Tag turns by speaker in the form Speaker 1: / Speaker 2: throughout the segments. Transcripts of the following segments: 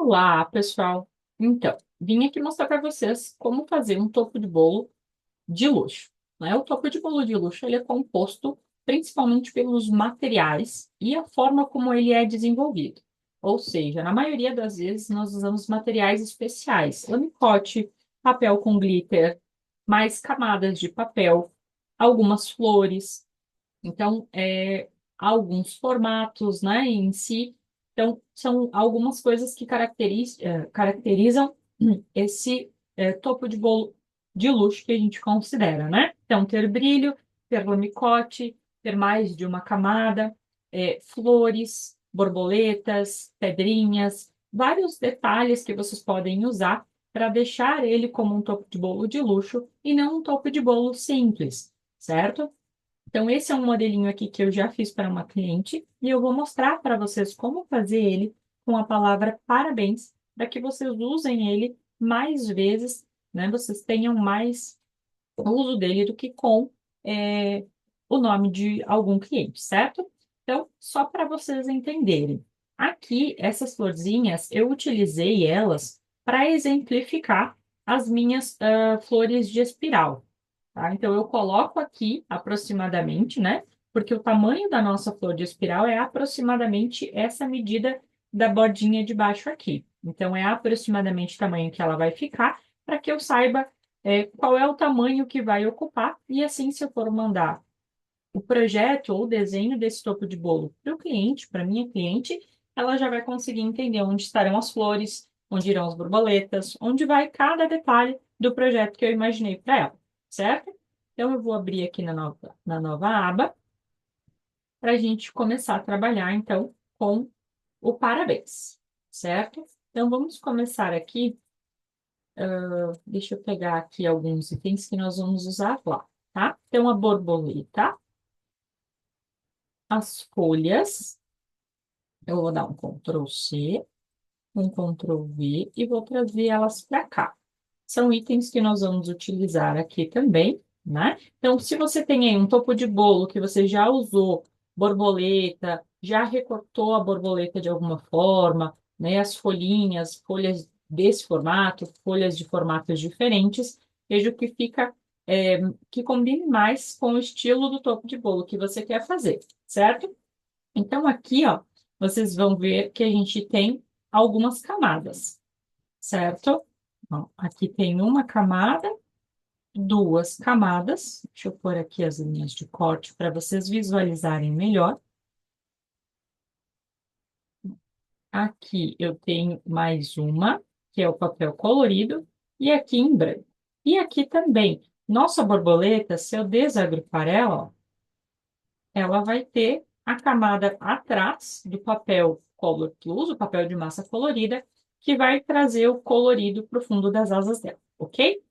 Speaker 1: Olá, pessoal! Então, vim aqui mostrar para vocês como fazer um topo de bolo de luxo, né? O topo de bolo de luxo ele é composto principalmente pelos materiais e a forma como ele é desenvolvido. Ou seja, na maioria das vezes nós usamos materiais especiais, lamicote, papel com glitter, mais camadas de papel, algumas flores. Então, alguns formatos, né, em si. Então, são algumas coisas que caracterizam esse topo de bolo de luxo que a gente considera, né? Então, ter brilho, ter lamicote, ter mais de uma camada, flores, borboletas, pedrinhas, vários detalhes que vocês podem usar para deixar ele como um topo de bolo de luxo e não um topo de bolo simples, certo? Então, esse é um modelinho aqui que eu já fiz para uma cliente e eu vou mostrar para vocês como fazer ele com a palavra parabéns, para que vocês usem ele mais vezes, né? Vocês tenham mais uso dele do que com é, o nome de algum cliente, certo? Então, só para vocês entenderem. Aqui, essas florzinhas, eu utilizei elas para exemplificar as minhas flores de espiral. Tá? Então, eu coloco aqui aproximadamente, né? Porque o tamanho da nossa flor de espiral é aproximadamente essa medida da bordinha de baixo aqui. Então, é aproximadamente o tamanho que ela vai ficar, para que eu saiba qual é o tamanho que vai ocupar. E assim, se eu for mandar o projeto ou o desenho desse topo de bolo para o cliente, para minha cliente, ela já vai conseguir entender onde estarão as flores, onde irão as borboletas, onde vai cada detalhe do projeto que eu imaginei para ela, certo? Então, eu vou abrir aqui na nova aba para a gente começar a trabalhar, então, com o parabéns, certo? Então, vamos começar aqui. Deixa eu pegar aqui alguns itens que nós vamos usar lá, tá? Então, a borboleta, as folhas. Eu vou dar um Ctrl C, um Ctrl V e vou trazer elas para cá. São itens que nós vamos utilizar aqui também, né? Então, se você tem aí um topo de bolo que você já usou borboleta, já recortou a borboleta de alguma forma, né? As folhinhas, folhas desse formato, folhas de formatos diferentes, vejo que fica, que combine mais com o estilo do topo de bolo que você quer fazer, certo? Então, aqui, ó, vocês vão ver que a gente tem algumas camadas, certo? Ó, aqui tem uma camada, duas camadas. Deixa eu pôr aqui as linhas de corte para vocês visualizarem melhor. Aqui eu tenho mais uma, que é o papel colorido, e aqui em branco. E aqui também, nossa borboleta, se eu desagrupar ela, ó, ela vai ter a camada atrás do papel Color Plus, o papel de massa colorida, que vai trazer o colorido para o fundo das asas dela, ok?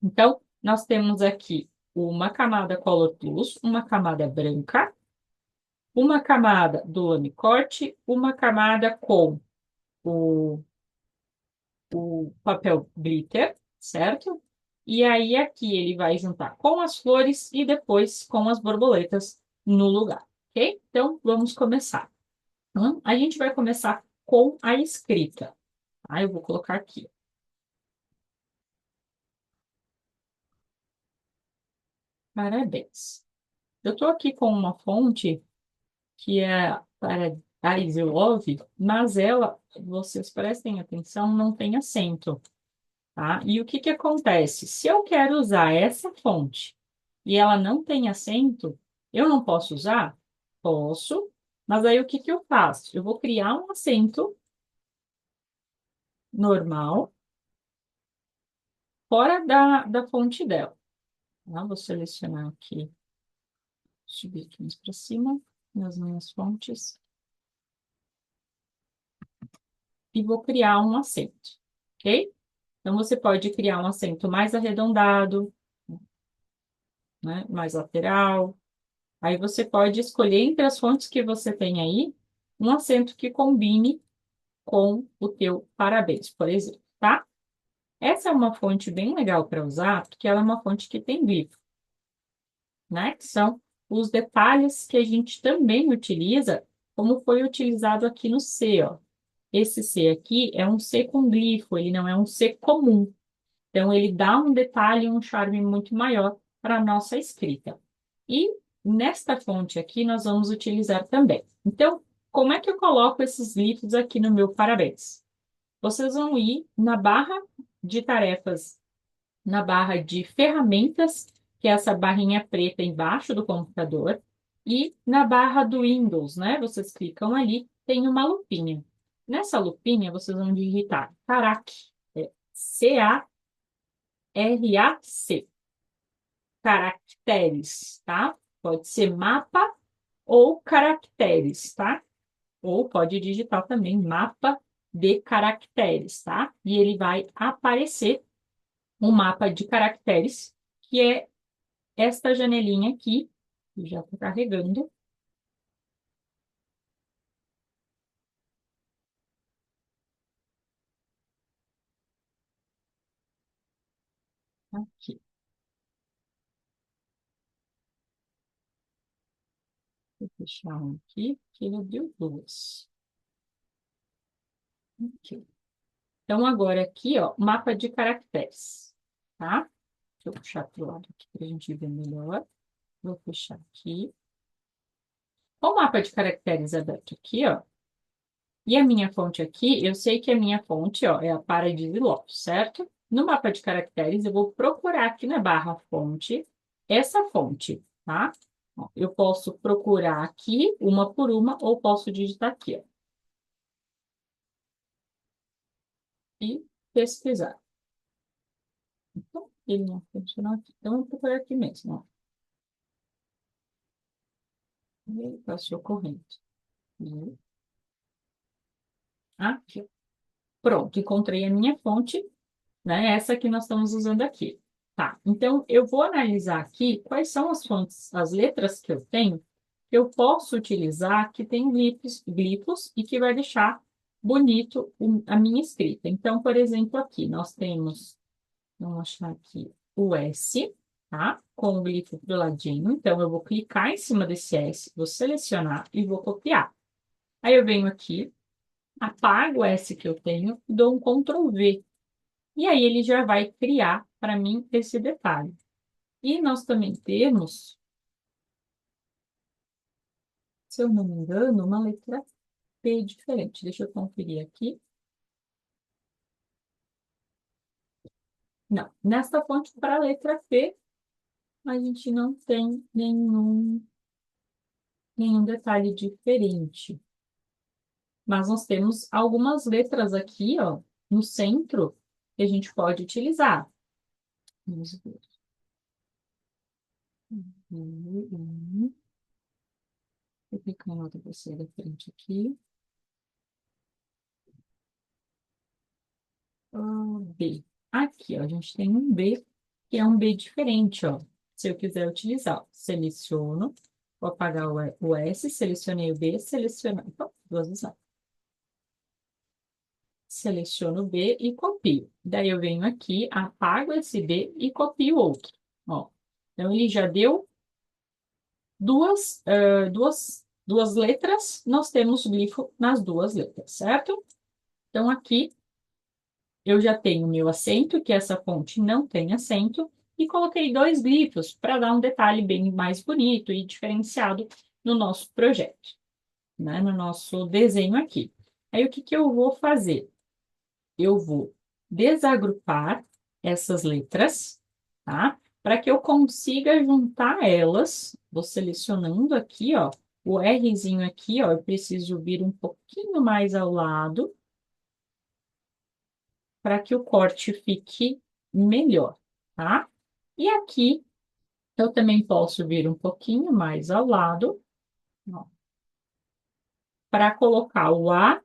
Speaker 1: Então, nós temos aqui uma camada Color Plus, uma camada branca, uma camada do lamicote, uma camada com o, o papel glitter, certo? E aí aqui ele vai juntar com as flores e depois com as borboletas no lugar, ok? Então, vamos começar. A gente vai começar com a escrita. Tá? Eu vou colocar aqui. Parabéns. Eu estou aqui com uma fonte que é Paradise Love, mas ela, vocês prestem atenção, não tem acento, tá? E o que que acontece? Se eu quero usar essa fonte e ela não tem acento, eu não posso usar? Posso, mas aí o que que eu faço? Eu vou criar um acento normal fora da fonte dela. Tá? Vou selecionar aqui, subir aqui mais para cima, nas minhas fontes, e vou criar um acento, ok? Então, você pode criar um acento mais arredondado, né, mais lateral. Aí você pode escolher entre as fontes que você tem aí, um acento que combine com o teu parabéns, por exemplo, tá? Essa é uma fonte bem legal para usar, porque ela é uma fonte que tem glifo, né? Que são os detalhes que a gente também utiliza, como foi utilizado aqui no C, ó. esse C aqui é um C com glifo, ele não é um C comum. Então, ele dá um detalhe, um charme muito maior para a nossa escrita. E nesta fonte aqui, nós vamos utilizar também. Então, como é que eu coloco esses glifos aqui no meu parabéns? Vocês vão ir na barra de tarefas, na barra de ferramentas, que é essa barrinha preta embaixo do computador, e na barra do Windows, né? Vocês clicam ali, tem uma lupinha. Nessa lupinha, vocês vão digitar CARAC, CARAC, caracteres, tá? Pode ser mapa ou caracteres, tá? Ou pode digitar também mapa de caracteres, tá? E ele vai aparecer um mapa de caracteres, que é esta janelinha aqui, que já está carregando. Aqui. Vou fechar um aqui, que ele abriu duas. Aqui. Então, agora aqui, ó, mapa de caracteres, tá? Deixa eu puxar para o lado aqui para a gente ver melhor. Vou fechar aqui. O mapa de caracteres aberto aqui, ó. E a minha fonte aqui, eu sei que a minha fonte, ó, é a Paradise Loft, certo? No mapa de caracteres, eu vou procurar aqui na barra fonte, essa fonte, tá? Ó, eu posso procurar aqui, uma por uma, ou posso digitar aqui, ó, e pesquisar. Então, ele não funcionou aqui. Então, eu vou procurar aqui mesmo, ó. E passou correndo. E aqui, ó. Pronto, encontrei a minha fonte, né? Essa que nós estamos usando aqui. Tá, então eu vou analisar aqui quais são as fontes, as letras que eu tenho, que eu posso utilizar, que tem glifos e que vai deixar bonito a minha escrita. Então, por exemplo, aqui nós temos, vamos achar aqui, o S, tá? Com o glifo pro ladinho. Então, eu vou clicar em cima desse S, vou selecionar e vou copiar. Aí eu venho aqui, apago o S que eu tenho, dou um Ctrl V. E aí ele já vai criar para mim esse detalhe. E nós também temos, se eu não me engano, uma letra P diferente. Deixa eu conferir aqui. Não, nesta fonte para a letra P, a gente não tem nenhum detalhe diferente. Mas nós temos algumas letras aqui, ó, no centro, que a gente pode utilizar. Vamos ver. Vou clicar em outra pessoa da frente aqui. B. Aqui, ó, a gente tem um B, que é um B diferente, ó. Se eu quiser utilizar, ó, seleciono, vou apagar o S, selecionei o B, seleciono, opa, duas vezes não. Seleciono o B e copio. Daí eu venho aqui, apago esse B e copio outro, ó. Então, ele já deu duas letras, nós temos glifo nas duas letras, certo? Então, aqui eu já tenho o meu acento, que essa fonte não tem acento, e coloquei dois glifos para dar um detalhe bem mais bonito e diferenciado no nosso projeto, né? No nosso desenho aqui. Aí, o que que eu vou fazer? Eu vou desagrupar essas letras, tá? Para que eu consiga juntar elas, vou selecionando aqui, ó, o Rzinho aqui, ó, eu preciso vir um pouquinho mais ao lado, para que o corte fique melhor, tá? E aqui eu também posso vir um pouquinho mais ao lado, para colocar o A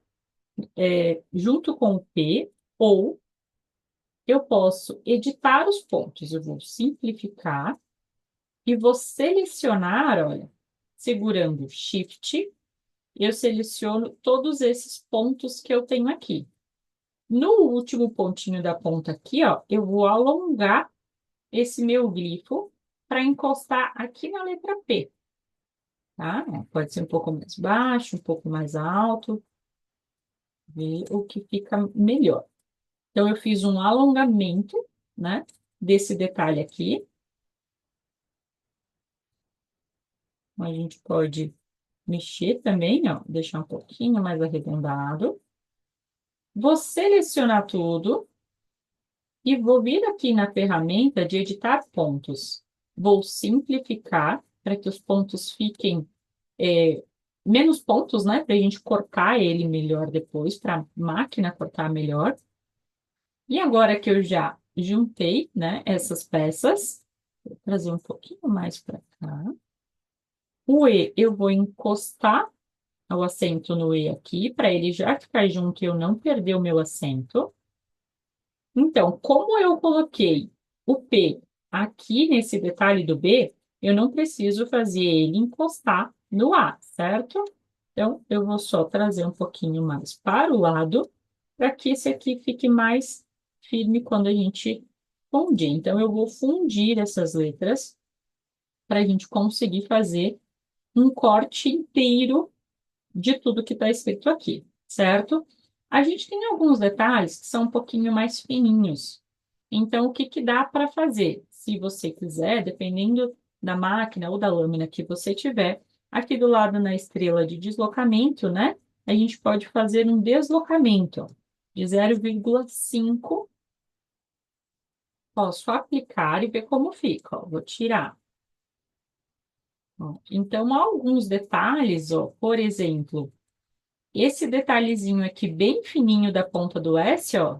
Speaker 1: junto com o P, ou eu posso editar os pontos. Eu vou simplificar e vou selecionar, olha, segurando Shift, eu seleciono todos esses pontos que eu tenho aqui. No último pontinho da ponta aqui, ó, eu vou alongar esse meu glifo para encostar aqui na letra P, tá? Pode ser um pouco mais baixo, um pouco mais alto. ver o que fica melhor. Então, eu fiz um alongamento, né, desse detalhe aqui. A gente pode mexer também, ó, deixar um pouquinho mais arredondado. Vou selecionar tudo e vou vir aqui na ferramenta de editar pontos. Vou simplificar para que os pontos fiquem menos pontos, né? Para a gente cortar ele melhor depois, para a máquina cortar melhor. E agora que eu já juntei, né, essas peças, vou trazer um pouquinho mais para cá. O E eu vou encostar o acento no E aqui, para ele já ficar junto e eu não perder o meu acento. Então, como eu coloquei o P aqui nesse detalhe do B, eu não preciso fazer ele encostar no A, certo? Então, eu vou só trazer um pouquinho mais para o lado, para que esse aqui fique mais firme quando a gente fundir. Então, eu vou fundir essas letras para a gente conseguir fazer um corte inteiro de tudo que está escrito aqui, certo? A gente tem alguns detalhes que são um pouquinho mais fininhos. Então, o que que dá para fazer? Se você quiser, dependendo da máquina ou da lâmina que você tiver, aqui do lado na estrela de deslocamento, né? A gente pode fazer um deslocamento ó, de 0,5. Posso aplicar e ver como fica. Ó. Vou tirar. Ó. Então, alguns detalhes, ó, por exemplo, esse detalhezinho aqui bem fininho da ponta do S, ó,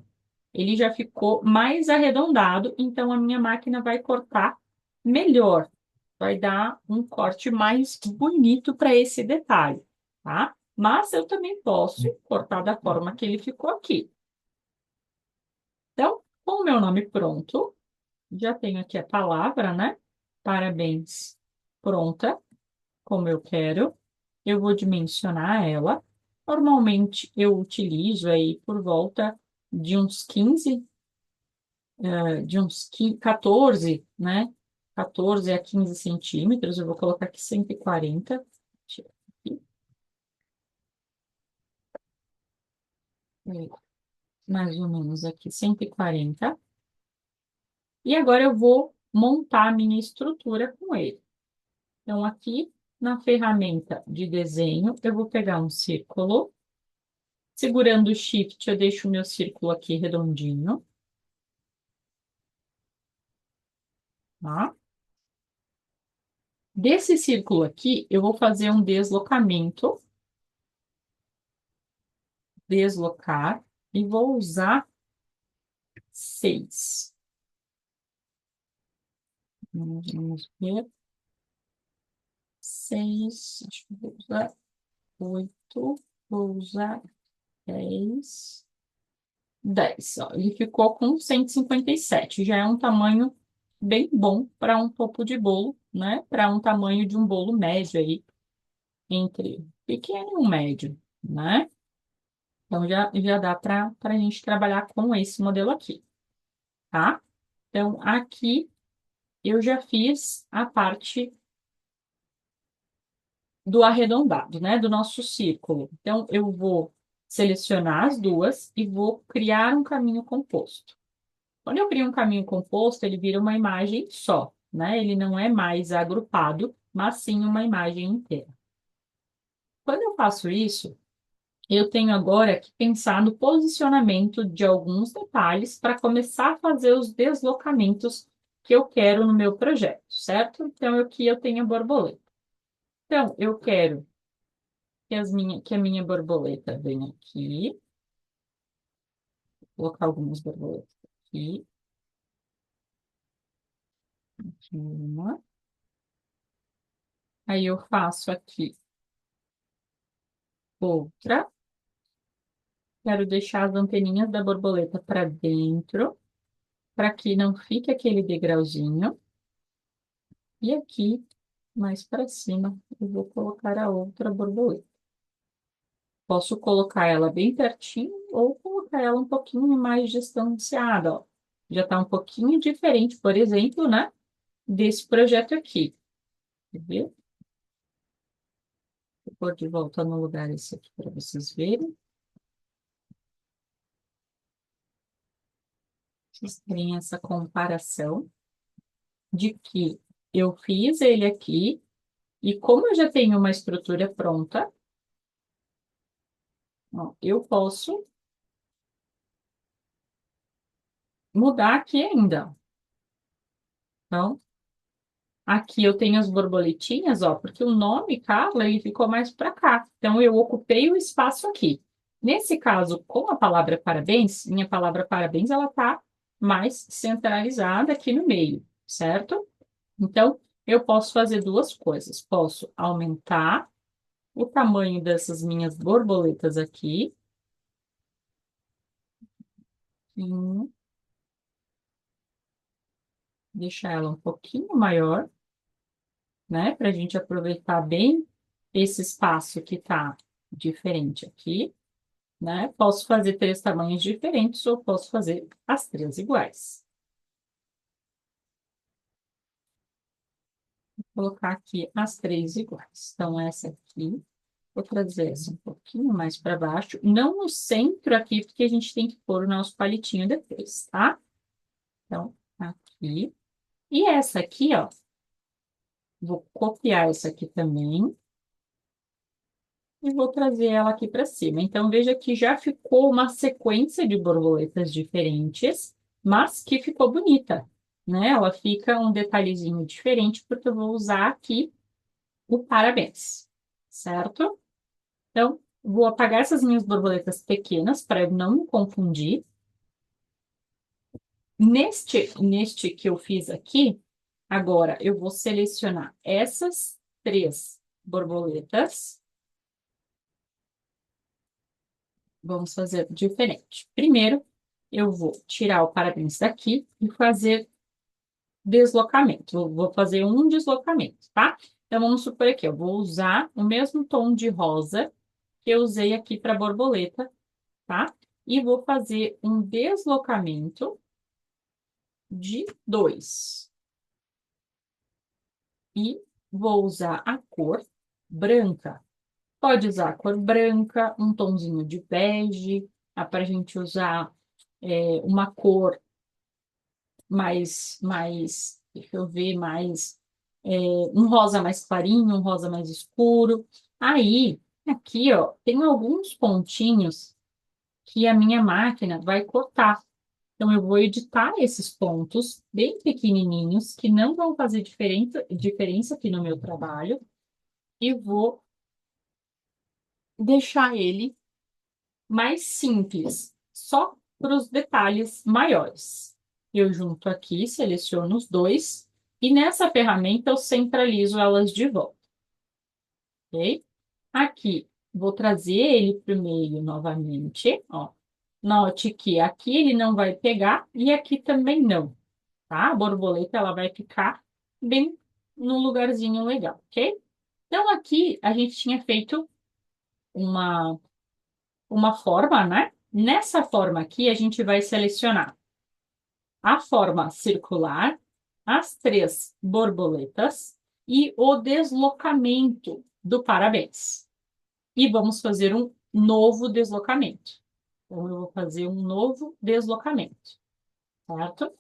Speaker 1: ele já ficou mais arredondado, então a minha máquina vai cortar melhor. Vai dar um corte mais bonito para esse detalhe, tá? Mas eu também posso cortar da forma que ele ficou aqui. Então, com o meu nome pronto, já tenho aqui a palavra, né? Parabéns, pronta, como eu quero. Eu vou dimensionar ela. Normalmente eu utilizo aí por volta de uns 15, de uns 15, 14, né? 14 a 15 centímetros. Eu vou colocar aqui 140. Tira aqui. É, mais ou menos aqui 140. E agora eu vou montar a minha estrutura com ele. Então, aqui na ferramenta de desenho, eu vou pegar um círculo. Segurando o Shift, eu deixo o meu círculo aqui redondinho. Tá? Desse círculo aqui, eu vou fazer um deslocamento, deslocar, e vou usar 6. Vamos ver. 6, acho que vou usar 8, vou usar 10. 10, ó. Ele ficou com 157. Já é um tamanho bem bom para um topo de bolo, né? Para um tamanho de um bolo médio aí, entre pequeno e um médio, né? Então, já dá para a gente trabalhar com esse modelo aqui, tá? Então, aqui eu já fiz a parte do arredondado, né? Do nosso círculo. Então, eu vou selecionar as duas e vou criar um caminho composto. Quando eu crio um caminho composto, ele vira uma imagem só, né? Ele não é mais agrupado, mas sim uma imagem inteira. Quando eu faço isso, eu tenho agora que pensar no posicionamento de alguns detalhes para começar a fazer os deslocamentos que eu quero no meu projeto, certo? Então, aqui eu tenho a borboleta. Então, eu quero que a minha borboleta venha aqui, vou colocar algumas borboletas aqui, aqui uma. Aí eu faço aqui outra. Quero deixar as anteninhas da borboleta para dentro, para que não fique aquele degrauzinho. E aqui, mais para cima, eu vou colocar a outra borboleta. Posso colocar ela bem pertinho ou colocar ela um pouquinho mais distanciada, ó. Já está um pouquinho diferente, por exemplo, né, desse projeto aqui. Quer ver? Vou pôr de volta no lugar esse aqui para vocês verem. Vocês terem essa comparação de que eu fiz ele aqui e como eu já tenho uma estrutura pronta, ó, eu posso mudar aqui ainda. Então, aqui eu tenho as borboletinhas, ó, porque o nome, Carla, ele ficou mais para cá. Então, eu ocupei o espaço aqui. Nesse caso, com a palavra parabéns, minha palavra parabéns, ela tá mais centralizada aqui no meio, certo? Então, eu posso fazer duas coisas. Posso aumentar o tamanho dessas minhas borboletas aqui, e deixar ela um pouquinho maior, né? Para a gente aproveitar bem esse espaço que tá diferente aqui, né? Posso fazer três tamanhos diferentes ou posso fazer as três iguais. Vou colocar aqui as três iguais. Então, essa aqui, vou trazer essa um pouquinho mais para baixo, não no centro aqui, porque a gente tem que pôr o nosso palitinho depois, tá? Então, aqui. E essa aqui, ó, vou copiar essa aqui também e vou trazer ela aqui para cima. Então, veja que já ficou uma sequência de borboletas diferentes, mas que ficou bonita, né? Ela fica um detalhezinho diferente, porque eu vou usar aqui o parabéns, certo? Então, vou apagar essas minhas borboletas pequenas para eu não me confundir. Neste que eu fiz aqui, agora eu vou selecionar essas três borboletas. Vamos fazer diferente. Primeiro, eu vou tirar o parabéns daqui e fazer deslocamento. Vou fazer um deslocamento, tá? Então, vamos supor aqui, eu vou usar o mesmo tom de rosa que eu usei aqui para borboleta, tá? E vou fazer um deslocamento de 2. E vou usar a cor branca. Pode usar a cor branca, um tomzinho de bege, para a gente usar uma cor deixa eu ver, um rosa mais clarinho, um rosa mais escuro. Aí, aqui, ó, tem alguns pontinhos que a minha máquina vai cortar. Então, eu vou editar esses pontos bem pequenininhos, que não vão fazer diferença aqui no meu trabalho, e vou deixar ele mais simples, só para os detalhes maiores. Eu junto aqui, seleciono os dois, e nessa ferramenta eu centralizo elas de volta, ok? Aqui, vou trazer ele para o meio novamente, ó. Note que aqui ele não vai pegar e aqui também não, tá? A borboleta, ela vai ficar bem num lugarzinho legal, ok? Então, aqui a gente tinha feito uma forma, né? Nessa forma aqui, a gente vai selecionar a forma circular, as três borboletas e o deslocamento do parabéns. E vamos fazer um novo deslocamento. Então, eu vou fazer um novo deslocamento, certo?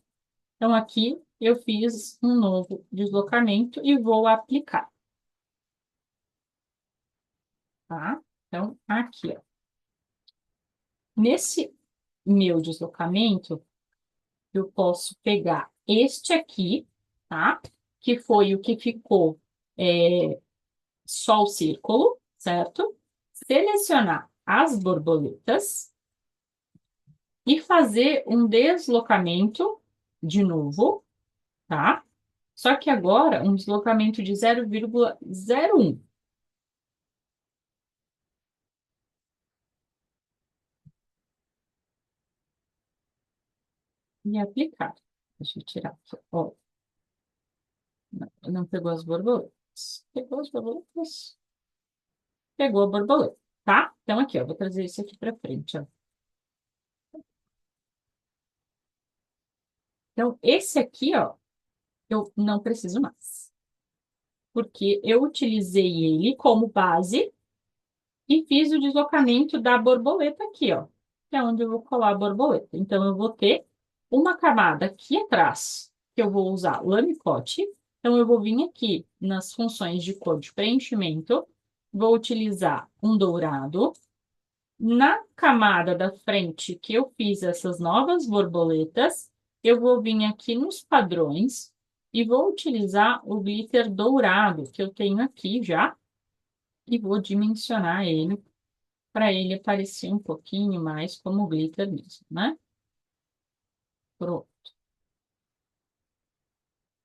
Speaker 1: Então, aqui eu fiz um novo deslocamento e vou aplicar, tá? Então, aqui, ó. Nesse meu deslocamento, eu posso pegar este aqui, tá? Que foi o que ficou só o círculo, certo? Selecionar as borboletas e fazer um deslocamento de novo, tá? Só que agora um deslocamento de 0,01. E aplicar. Deixa eu tirar aqui. Ó, não pegou as borboletas. Pegou as borboletas? Pegou a borboleta, tá? Então, aqui, ó, vou trazer isso aqui para frente, ó. Então, esse aqui, ó, eu não preciso mais. Porque eu utilizei ele como base e fiz o deslocamento da borboleta aqui, ó. Que é onde eu vou colar a borboleta. Então, eu vou ter uma camada aqui atrás, que eu vou usar lamicote. Então, eu vou vir aqui nas funções de cor de preenchimento, vou utilizar um dourado. Na camada da frente que eu fiz essas novas borboletas, eu vou vir aqui nos padrões e vou utilizar o glitter dourado que eu tenho aqui já e vou dimensionar ele para ele aparecer um pouquinho mais como glitter mesmo, né? Pronto.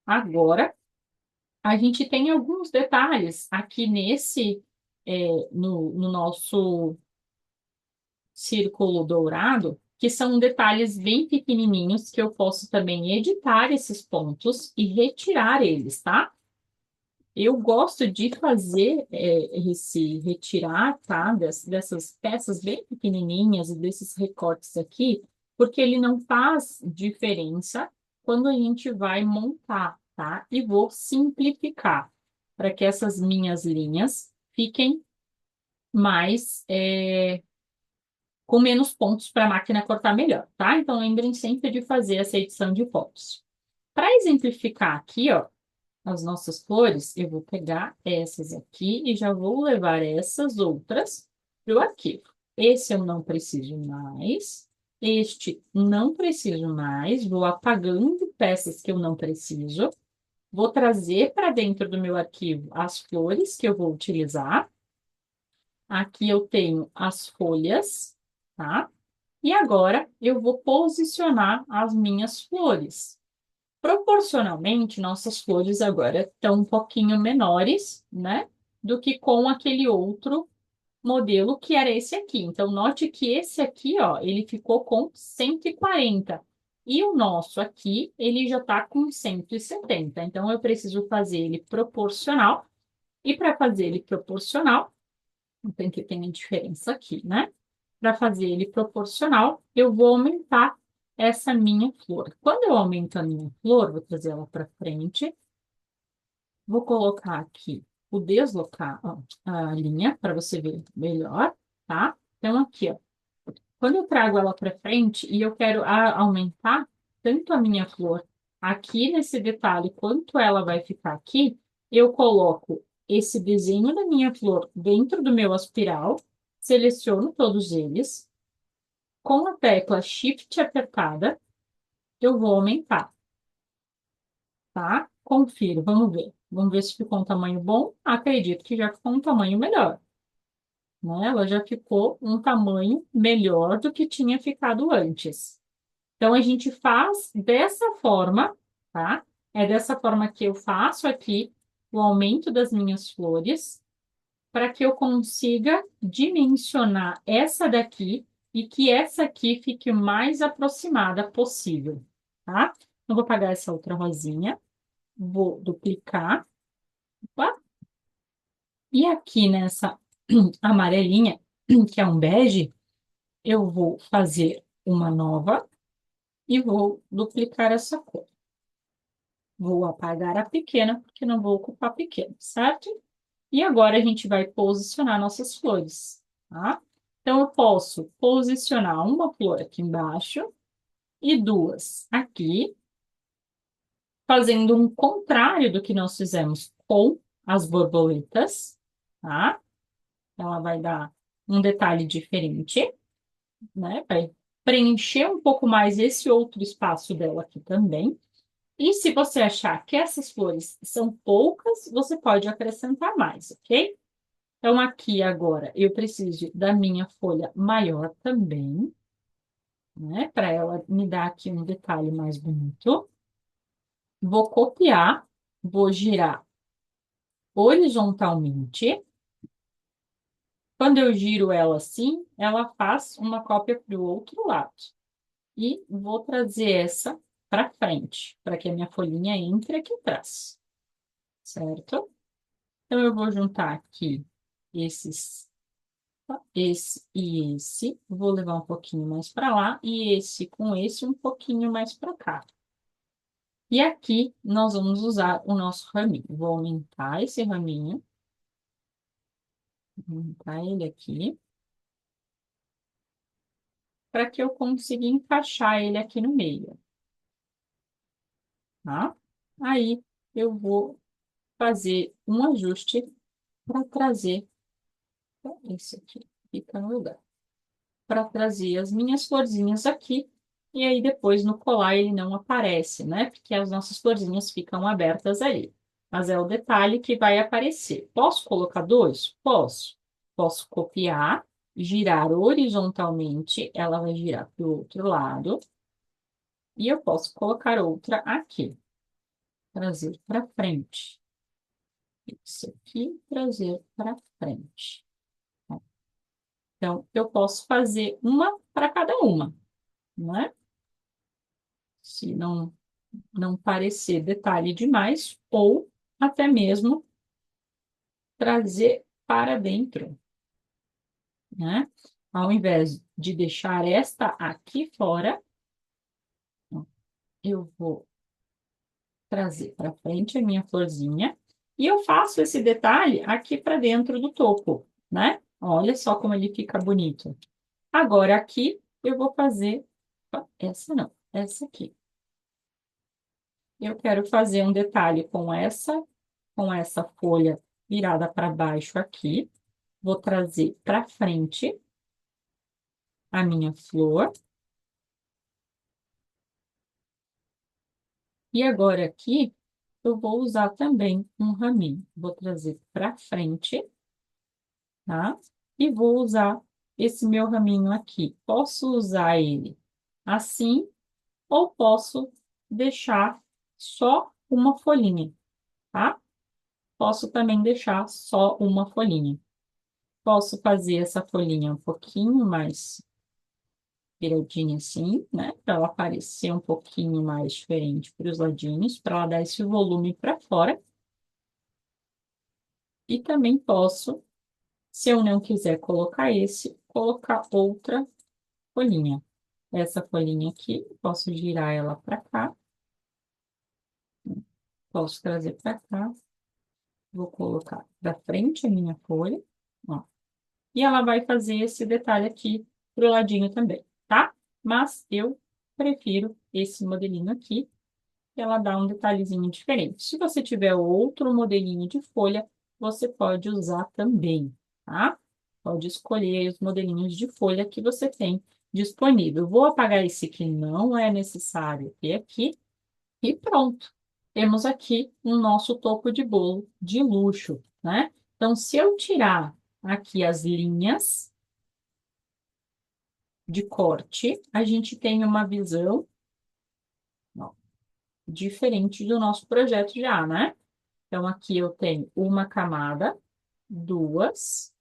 Speaker 1: Agora, a gente tem alguns detalhes aqui no nosso círculo dourado, que são detalhes bem pequenininhos que eu posso também editar esses pontos e retirar eles, tá? Eu gosto de fazer esse retirar, tá? Dessas peças bem pequenininhas e desses recortes aqui, porque ele não faz diferença quando a gente vai montar, tá? E vou simplificar para que essas minhas linhas fiquem mais com menos pontos para a máquina cortar melhor, tá? Então, lembrem sempre de fazer essa edição de fotos. Para exemplificar aqui, ó, as nossas flores, eu vou pegar essas aqui e já vou levar essas outras para o arquivo. Esse eu não preciso mais, este não preciso mais, vou apagando peças que eu não preciso, vou trazer para dentro do meu arquivo as flores que eu vou utilizar. Aqui eu tenho as folhas, tá? E agora eu vou posicionar as minhas flores. Proporcionalmente, nossas flores agora estão um pouquinho menores, né? Do que com aquele outro modelo que era esse aqui. Então, note que esse aqui, ó, ele ficou com 140. E o nosso aqui, ele já está com 170. Então, eu preciso fazer ele proporcional. E para fazer ele proporcional, tem que ter uma diferença aqui, né? Para fazer ele proporcional, eu vou aumentar essa minha flor. Quando eu aumento a minha flor, vou trazer ela para frente, vou colocar aqui o deslocar, ó, a linha para você ver melhor, tá? Então, aqui, ó, quando eu trago ela para frente e eu quero aumentar tanto a minha flor aqui nesse detalhe quanto ela vai ficar aqui, eu coloco esse desenho da minha flor dentro do meu aspiral, seleciono todos eles, com a tecla Shift apertada, eu vou aumentar, tá? Confiro, vamos ver. Vamos ver se ficou um tamanho bom. Acredito que já ficou um tamanho melhor, né? Ela já ficou um tamanho melhor do que tinha ficado antes. Então, a gente faz dessa forma, tá? É dessa forma que eu faço aqui o aumento das minhas flores, para que eu consiga dimensionar essa daqui e que essa aqui fique o mais aproximada possível, tá? Eu vou apagar essa outra rosinha, vou duplicar, opa, e aqui nessa amarelinha, que é um bege, eu vou fazer uma nova e vou duplicar essa cor. Vou apagar a pequena, porque não vou ocupar a pequena, certo? E agora a gente vai posicionar nossas flores, tá? Então, eu posso posicionar uma flor aqui embaixo e duas aqui, fazendo um contrário do que nós fizemos com as borboletas, tá? Ela vai dar um detalhe diferente, né? Vai preencher um pouco mais esse outro espaço dela aqui também. E se você achar que essas flores são poucas, você pode acrescentar mais, ok? Então, aqui agora eu preciso da minha folha maior também, né? Para ela me dar aqui um detalhe mais bonito. Vou copiar, vou girar horizontalmente. Quando eu giro ela assim, ela faz uma cópia para o outro lado. E vou trazer essa para frente, para que a minha folhinha entre aqui atrás, certo? Então, eu vou juntar aqui esses, esse e esse. Vou levar um pouquinho mais para lá e esse com esse um pouquinho mais para cá. E aqui nós vamos usar o nosso raminho. Vou aumentar esse raminho. Vou aumentar ele aqui. Para que eu consiga encaixar ele aqui no meio. tá? Aí eu vou fazer um ajuste para trazer esse aqui, fica no lugar, para trazer as minhas florzinhas aqui, e aí depois no colar ele não aparece, né? Porque as nossas florzinhas ficam abertas ali. Mas é o detalhe que vai aparecer. Posso colocar dois? Posso. Posso copiar, girar horizontalmente, ela vai girar para o outro lado, e eu posso colocar outra aqui, trazer para frente. Isso aqui, trazer para frente. Então, eu posso fazer uma para cada uma, né? Se não parecer detalhe demais, ou até mesmo trazer para dentro, né? Ao invés de deixar esta aqui fora, eu vou trazer para frente a minha florzinha e eu faço esse detalhe aqui para dentro do topo, né? Olha só como ele fica bonito. Agora aqui eu vou fazer essa não, essa aqui. Eu quero fazer um detalhe com essa folha virada para baixo aqui. Vou trazer para frente a minha flor. E agora aqui eu vou usar também um raminho. Vou trazer para frente, tá? E vou usar esse meu raminho aqui. Posso usar ele assim ou posso deixar só uma folhinha, tá? Posso também deixar só uma folhinha. Posso fazer essa folhinha um pouquinho mais viradinha assim, né? Para ela parecer um pouquinho mais diferente para os ladinhos, para ela dar esse volume para fora. E também posso, se eu não quiser colocar esse, colocar outra folhinha. Essa folhinha aqui, posso girar ela para cá, posso trazer para cá, vou colocar para frente a minha folha, ó. E ela vai fazer esse detalhe aqui pro ladinho também, tá? Mas eu prefiro esse modelinho aqui, que ela dá um detalhezinho diferente. Se você tiver outro modelinho de folha, você pode usar também, tá? Pode escolher aí os modelinhos de folha que você tem disponível. Vou apagar esse que não é necessário ter aqui e pronto. Temos aqui o nosso topo de bolo de luxo, né? Então, se eu tirar aqui as linhas de corte, a gente tem uma visão, ó, diferente do nosso projeto já, né? Então, aqui eu tenho uma camada, duas,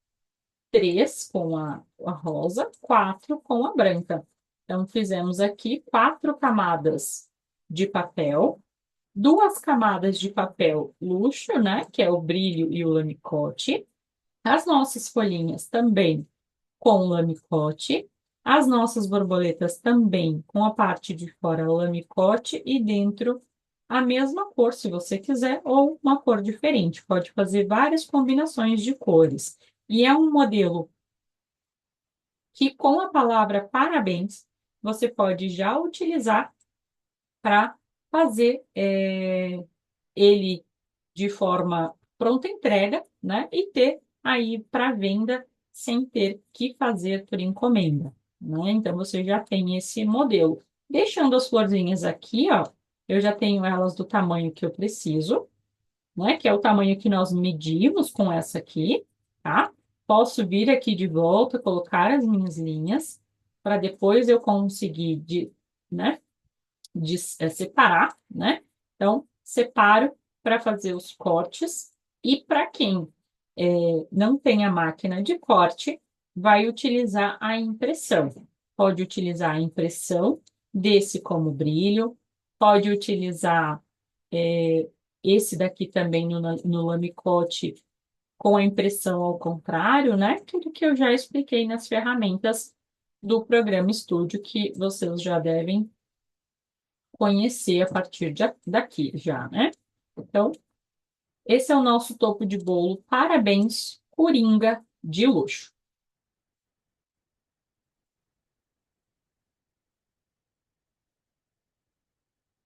Speaker 1: três com a rosa, quatro com a branca. Então, fizemos aqui quatro camadas de papel, duas camadas de papel luxo, né? Que é o brilho e o lamicote. As nossas folhinhas também com lamicote. As nossas borboletas também com a parte de fora lamicote e dentro a mesma cor, se você quiser, ou uma cor diferente. Pode fazer várias combinações de cores. E é um modelo que, com a palavra parabéns, você pode já utilizar para fazer ele de forma pronta entrega, né? E ter aí para venda sem ter que fazer por encomenda, né? Então você já tem esse modelo. Deixando as florzinhas aqui, ó, eu já tenho elas do tamanho que eu preciso, né? Que é o tamanho que nós medimos com essa aqui, tá? Posso vir aqui de volta, colocar as minhas linhas, para depois eu conseguir né? Separar, né? Então, separo para fazer os cortes. E para quem não tem a máquina de corte, vai utilizar a impressão. Pode utilizar a impressão desse como brilho, pode utilizar esse daqui também no lamicote com a impressão ao contrário, né? Tudo que eu já expliquei nas ferramentas do programa Studio que vocês já devem conhecer a partir daqui já, né? Então, esse é o nosso topo de bolo. Parabéns, Coringa de luxo.